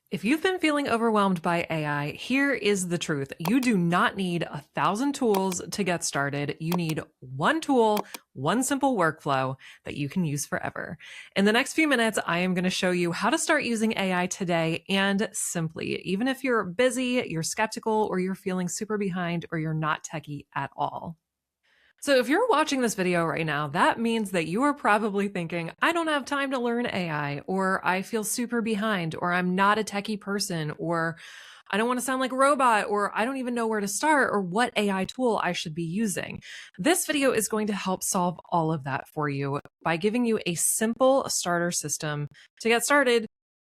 If you've been feeling overwhelmed by AI, here is the truth. You do not need 1,000 tools to get started. You need one tool, one simple workflow that you can use forever. In the next few minutes, I am going to show you how to start using AI today and simply, even if you're busy, you're skeptical, or you're feeling super behind, or you're not techy at all. So if you're watching this video right now, that means that you are probably thinking, I don't have time to learn AI, or I feel super behind, or I'm not a techie person, or I don't want to sound like a robot, or I don't even know where to start, or what AI tool I should be using. This video is going to help solve all of that for you by giving you a simple starter system to get started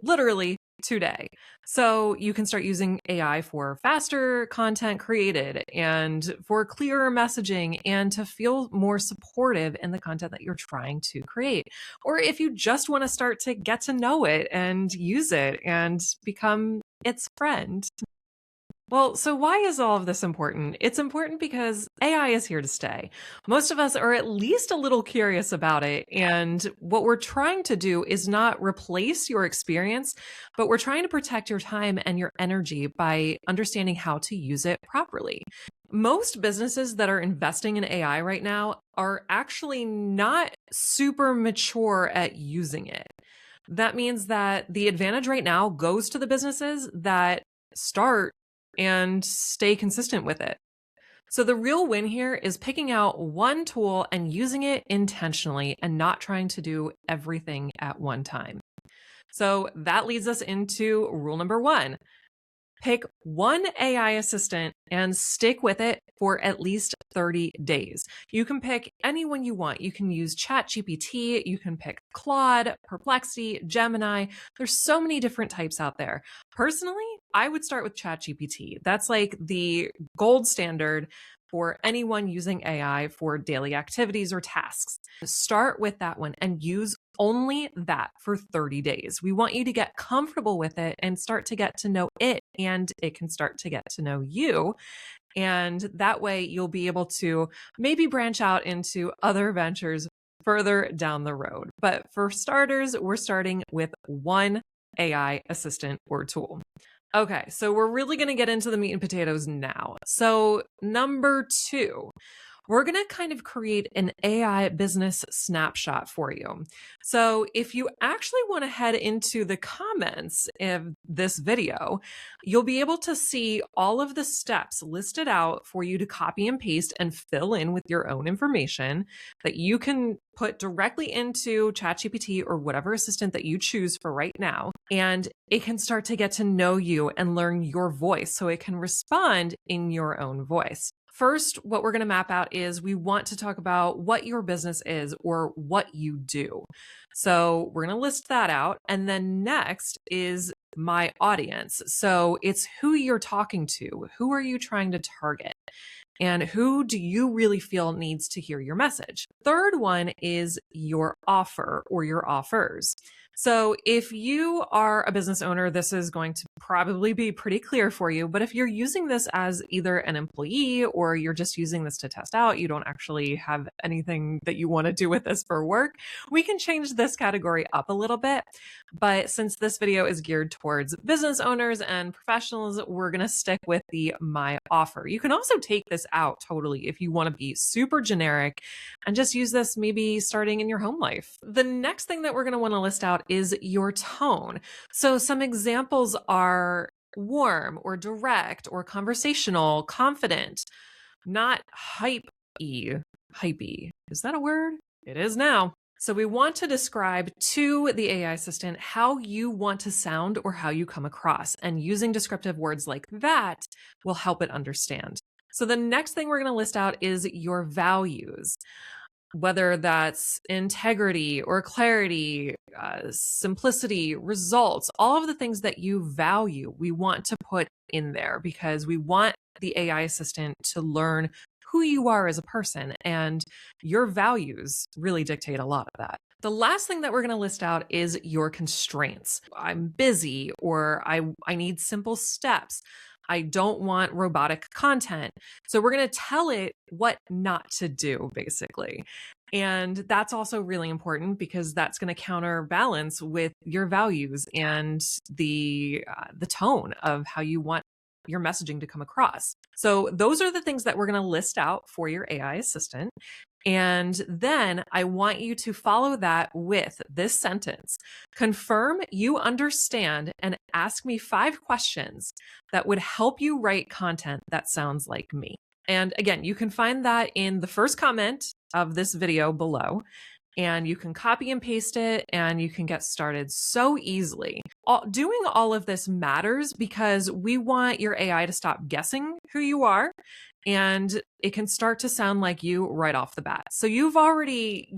literally today. So you can start using AI for faster content created and for clearer messaging and to feel more supportive in the content that you're trying to create. Or if you just want to start to get to know it and use it and become its friend. Well, so why is all of this important? It's important because AI is here to stay. Most of us are at least a little curious about it. And what we're trying to do is not replace your experience, but we're trying to protect your time and your energy by understanding how to use it properly. Most businesses that are investing in AI right now are actually not super mature at using it. That means that the advantage right now goes to the businesses that start and stay consistent with it. So the real win here is picking out one tool and using it intentionally and not trying to do everything at one time. So that leads us into rule number one. Pick one AI assistant and stick with it for at least 30 days. You can pick anyone you want. You can use ChatGPT, you can pick Claude, Perplexity, Gemini. There's so many different types out there. Personally, I would start with ChatGPT. That's like the gold standard for anyone using AI for daily activities or tasks. Start with that one and use only that for 30 days. We want you to get comfortable with it and start to get to know it, and it can start to get to know you. And that way you'll be able to maybe branch out into other ventures further down the road. But for starters, we're starting with one AI assistant or tool. Okay, so we're really going to get into the meat and potatoes now. So number two, we're going to kind of create an AI business snapshot for you. So if you actually want to head into the comments of this video, you'll be able to see all of the steps listed out for you to copy and paste and fill in with your own information that you can put directly into ChatGPT or whatever assistant that you choose for right now. And it can start to get to know you and learn your voice so it can respond in your own voice. First, what we're going to map out is we want to talk about what your business is or what you do. So we're going to list that out. And then next is my audience. So it's who you're talking to. Who are you trying to target? And who do you really feel needs to hear your message? Third one is your offer or your offers. So if you are a business owner, this is going to probably be pretty clear for you. But if you're using this as either an employee or you're just using this to test out, you don't actually have anything that you want to do with this for work, we can change this category up a little bit. But since this video is geared towards business owners and professionals, we're going to stick with the my offer. You can also take this out totally if you want to be super generic and just use this maybe starting in your home life. The next thing that we're going to want to list out is your tone. So some examples are warm or direct or conversational, confident, not hypey. Hypey. Is that a word? It is now. So we want to describe to the AI assistant how you want to sound or how you come across, and using descriptive words like that will help it understand. So the next thing we're going to list out is your values, whether that's integrity or clarity, simplicity, results, all of the things that you value, we want to put in there because we want the AI assistant to learn who you are as a person, and your values really dictate a lot of that. The last thing that we're going to list out is your constraints. I'm busy, or I need simple steps. I don't want robotic content. So we're going to tell it what not to do, basically. And that's also really important because that's going to counterbalance with your values and the tone of how you want your messaging to come across. So those are the things that we're going to list out for your AI assistant. And then I want you to follow that with this sentence: confirm you understand and ask me 5 questions that would help you write content that sounds like me. And again, you can find that in the first comment of this video below, and you can copy and paste it and you can get started so easily. Doing all of this matters because we want your AI to stop guessing who you are, and it can start to sound like you right off the bat. So you've already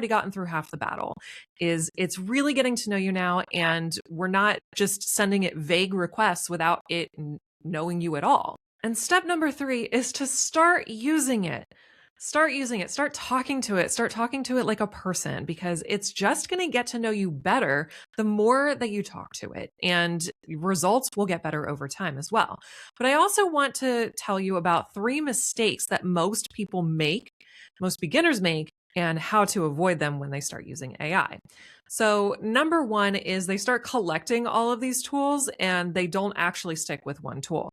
gotten through half the battle. It's really getting to know you now, and we're not just sending it vague requests without it knowing you at all. And step number 3 is to start using it. Start using it. Start talking to it. Start talking to it like a person, because it's just going to get to know you better the more that you talk to it, and results will get better over time as well. But I also want to tell you about 3 mistakes that most people make, most beginners make, and how to avoid them when they start using AI. So number 1 is they start collecting all of these tools and they don't actually stick with one tool.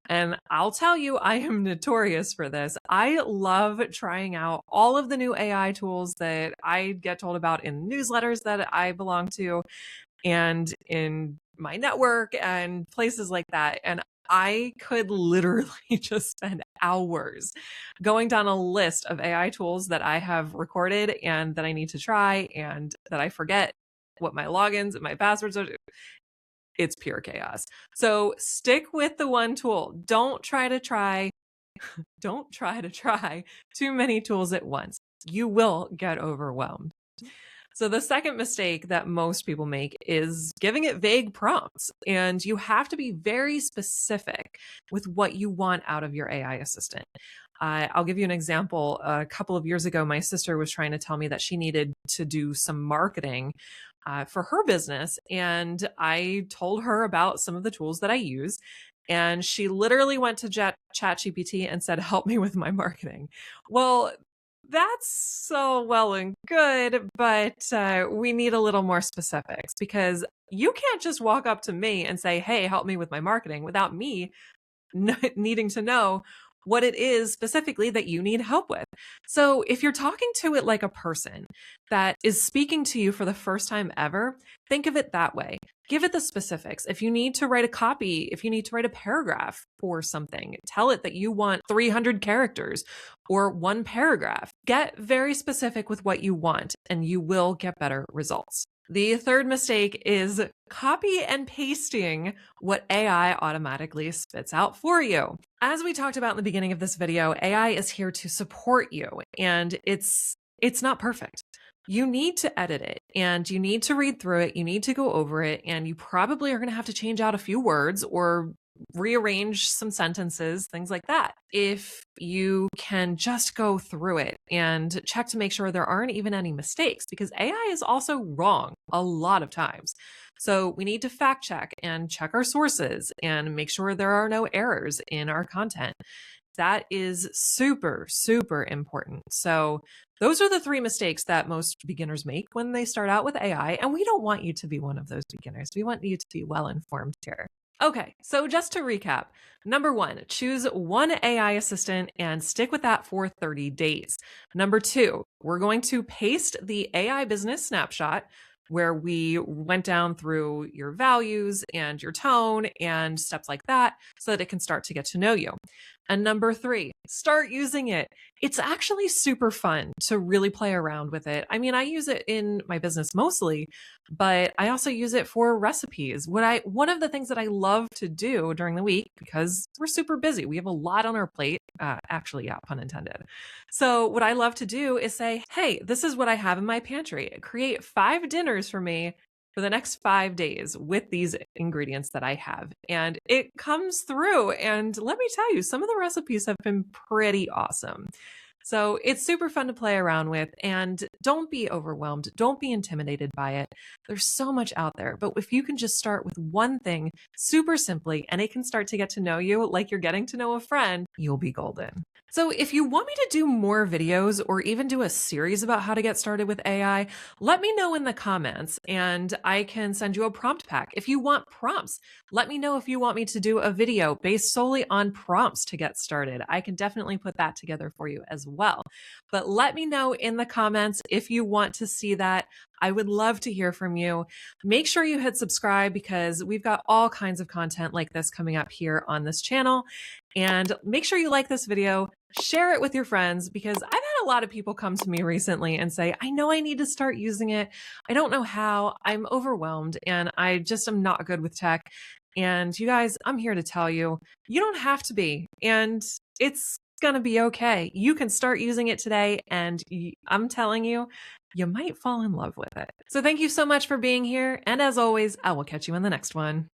And I'll tell you, I am notorious for this. I love trying out all of the new AI tools that I get told about in newsletters that I belong to and in my network and places like that. And I could literally just spend hours going down a list of AI tools that I have recorded and that I need to try and that I forget what my logins and my passwords are. It's pure chaos. So stick with the one tool. Don't try to try too many tools at once. You will get overwhelmed. So the second mistake that most people make is giving it vague prompts. And you have to be very specific with what you want out of your AI assistant. I'll give you an example. A couple of years ago, my sister was trying to tell me that she needed to do some marketing for her business. And I told her about some of the tools that I use. And she literally went to ChatGPT and said, help me with my marketing. Well, that's so well and good, but we need a little more specifics, because you can't just walk up to me and say, hey, help me with my marketing, without me needing to know what it is specifically that you need help with. So if you're talking to it like a person that is speaking to you for the first time ever, think of it that way. Give it the specifics. If you need to write a copy, if you need to write a paragraph for something, tell it that you want 300 characters or 1 paragraph. Get very specific with what you want, and you will get better results. The third mistake is copy and pasting what AI automatically spits out for you. As we talked about in the beginning of this video, AI is here to support you, and it's not perfect. You need to edit it, and you need to read through it. You need to go over it, and you probably are going to have to change out a few words or rearrange some sentences, things like that. If you can just go through it and check to make sure there aren't even any mistakes, because AI is also wrong a lot of times. So we need to fact check and check our sources and make sure there are no errors in our content. That is super, super important. So those are the 3 mistakes that most beginners make when they start out with AI. And we don't want you to be one of those beginners. We want you to be well-informed here. Okay, so just to recap, number 1, choose one AI assistant and stick with that for 30 days. Number 2, we're going to paste the AI business snapshot where we went down through your values and your tone and steps like that so that it can start to get to know you. And number 3, start using it. It's actually super fun to really play around with it. I mean, I use it in my business mostly, but I also use it for recipes. One of the things that I love to do during the week, because we're super busy, we have a lot on our plate, actually, yeah, pun intended. So what I love to do is say, hey, this is what I have in my pantry. Create 5 dinners for me for the next 5 days with these ingredients that I have. And it comes through. And let me tell you, some of the recipes have been pretty awesome. So it's super fun to play around with, and don't be overwhelmed. Don't be intimidated by it. There's so much out there, but if you can just start with one thing super simply and it can start to get to know you like you're getting to know a friend, you'll be golden. So if you want me to do more videos or even do a series about how to get started with AI, let me know in the comments and I can send you a prompt pack. If you want prompts, let me know if you want me to do a video based solely on prompts to get started. I can definitely put that together for you as well. But let me know in the comments if you want to see that. I would love to hear from you. Make sure you hit subscribe because we've got all kinds of content like this coming up here on this channel. And make sure you like this video, share it with your friends, because I've had a lot of people come to me recently and say, I know I need to start using it. I don't know how. I'm overwhelmed and I just am not good with tech. And you guys, I'm here to tell you, you don't have to be. And it's going to be okay. You can start using it today. And I'm telling you, you might fall in love with it. So thank you so much for being here. And as always, I will catch you in the next one.